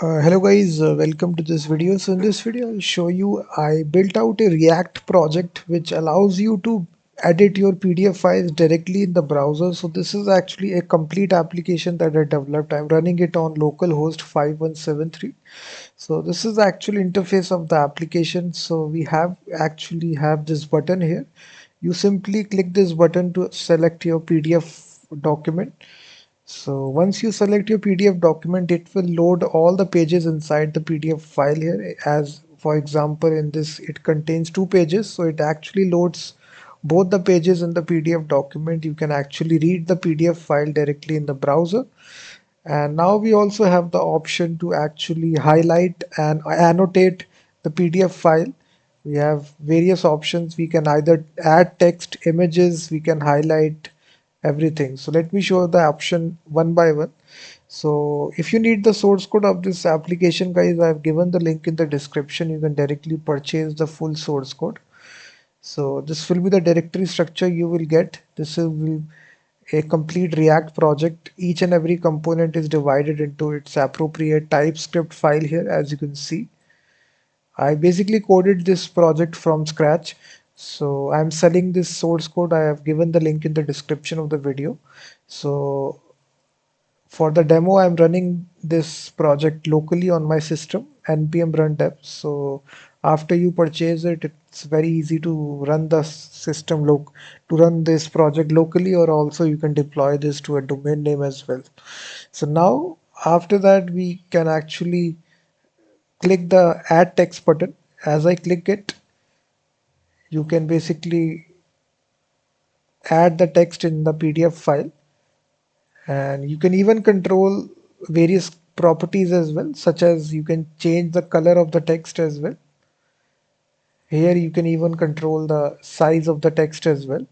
Hello guys, welcome to this video. So in this video I'll show you I built out a React project which allows you to edit your PDF files directly in the browser. So this is actually a complete application that I developed. I'm running it on localhost 5173. So this is the actual interface of the application. So we have this button here. You simply click this button to select your PDF document. So once you select your PDF document, it will load all the pages inside the PDF file here. As for example, in this, it contains 2 pages. So it actually loads both the pages in the PDF document. You can actually read the PDF file directly in the browser. And now we also have the option to actually highlight and annotate the PDF file. We have various options. We can either add text, images, we can highlight everything. So let me show the option one by one. So if you need the source code of this application, guys, I've given the link in the description. You can directly purchase the full source code. So this will be the directory structure you will get. This will a complete React project. Each and every component is divided into its appropriate TypeScript file here, as you can see. I basically coded this project from scratch. So I'm selling this source code. I have given the link in the description of the video. So for the demo, I'm running this project locally on my system, npm run dev. So after you purchase it, it's very easy to run the system to run this project locally, or also you can deploy this to a domain name as well. So now after that, we can actually click the add text button. As I click it, you can basically add the text in the PDF file, and you can even control various properties as well, such as you can change the color of the text as well. Here you can even control the size of the text as well.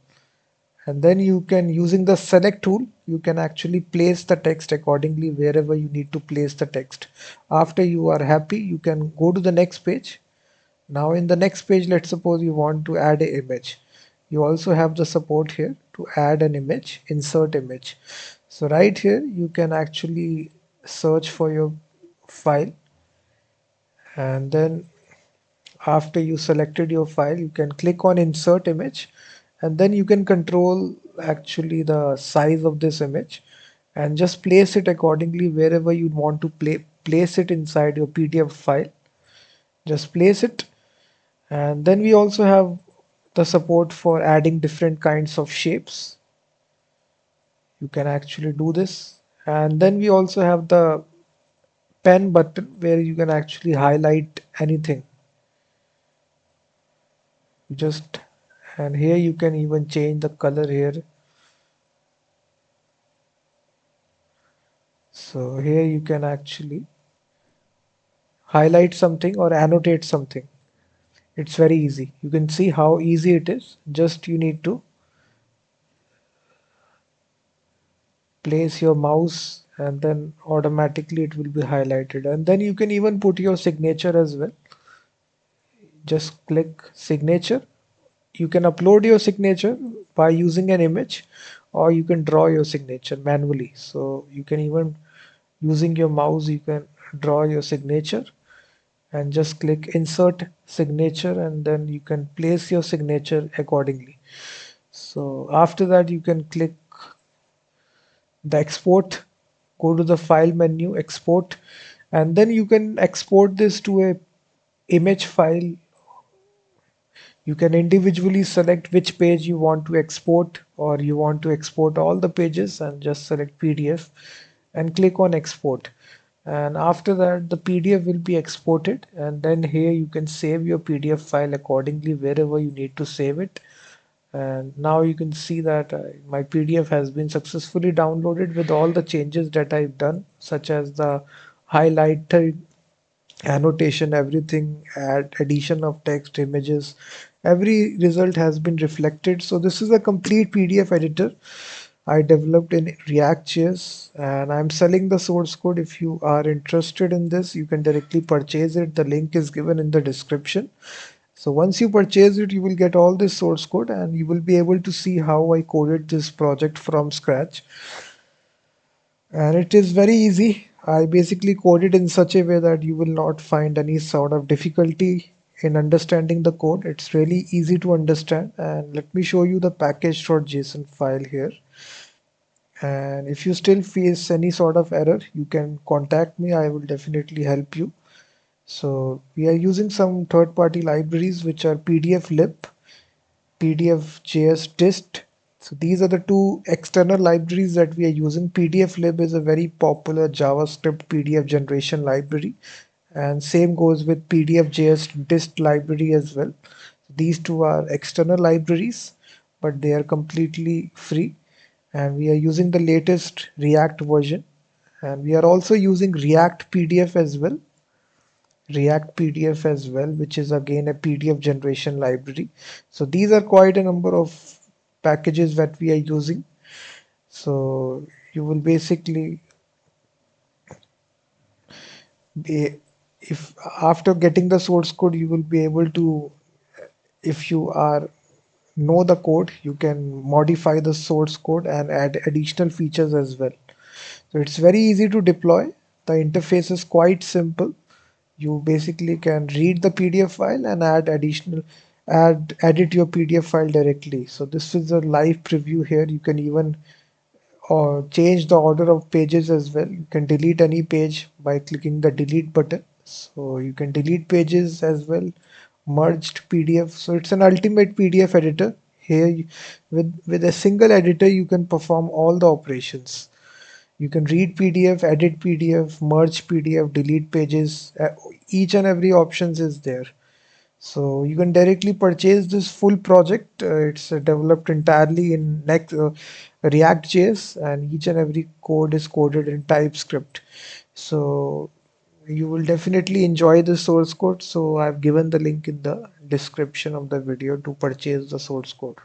And then you can, using the select tool, you can actually place the text accordingly wherever you need to place the text. After you are happy, you can go to the next page. Now in the next page, let's suppose you want to add an image. You also have the support here to add an image, insert image. So right here, you can actually search for your file, and then after you selected your file, you can click on insert image, and then you can control actually the size of this image and just place it accordingly wherever you want to place it inside your PDF file. Just place it. And then we also have the support for adding different kinds of shapes. You can actually do this. And then we also have the pen button where you can actually highlight anything. Just and here you can even change the color here. So here you can actually highlight something or annotate something. It's very easy. You can see how easy it is. Just you need to place your mouse and then automatically it will be highlighted. And then you can even put your signature as well. Just click signature. You can upload your signature by using an image, or you can draw your signature manually. So you can even, using your mouse, you can draw your signature and just click insert signature, and then you can place your signature accordingly. So after that, you can click the export, go to the file menu, export, and then you can export this to a image file. You can individually select which page you want to export, or you want to export all the pages, and just select PDF and click on export. And after that, the PDF will be exported, and then here you can save your PDF file accordingly wherever you need to save it. And now you can see that my PDF has been successfully downloaded with all the changes that I've done, such as the highlighter, annotation, everything, addition of text, images. Every result has been reflected. So this is a complete PDF editor I developed in React.js, and I'm selling the source code. If you are interested in this, you can directly purchase it. The link is given in the description. So once you purchase it, you will get all this source code, and you will be able to see how I coded this project from scratch. And it is very easy. I basically coded in such a way that you will not find any sort of difficulty in understanding the code. It's really easy to understand. And let me show you the package.json file here. And if you still face any sort of error, you can contact me. I will definitely help you. So we are using some third-party libraries which are PDF-LIB, PDF-JS dist. So these are the two external libraries that we are using. PDF-LIB is a very popular JavaScript PDF generation library, and same goes with PDF-JS dist library as well. These two are external libraries, but they are completely free, and we are using the latest React version, and we are also using React PDF as well. React PDF as well, which is again a PDF generation library. So these are quite a number of packages that we are using. So you will basically be, if after getting the source code, you will be able to, if you are know the code, you can modify the source code and add additional features as well. So it's very easy to deploy. The interface is quite simple. You basically can read the PDF file and edit your PDF file directly. So this is a live preview here. You can even change the order of pages as well. You can delete any page by clicking the delete button. So you can delete pages as well, merged PDF. So it's an ultimate PDF editor. Here, with a single editor, you can perform all the operations. You can read PDF, edit PDF, merge PDF, delete pages. Each and every options is there. So you can directly purchase this full project. It's developed entirely in React.js, and each and every code is coded in TypeScript. So you will definitely enjoy the source code. So I've given the link in the description of the video to purchase the source code.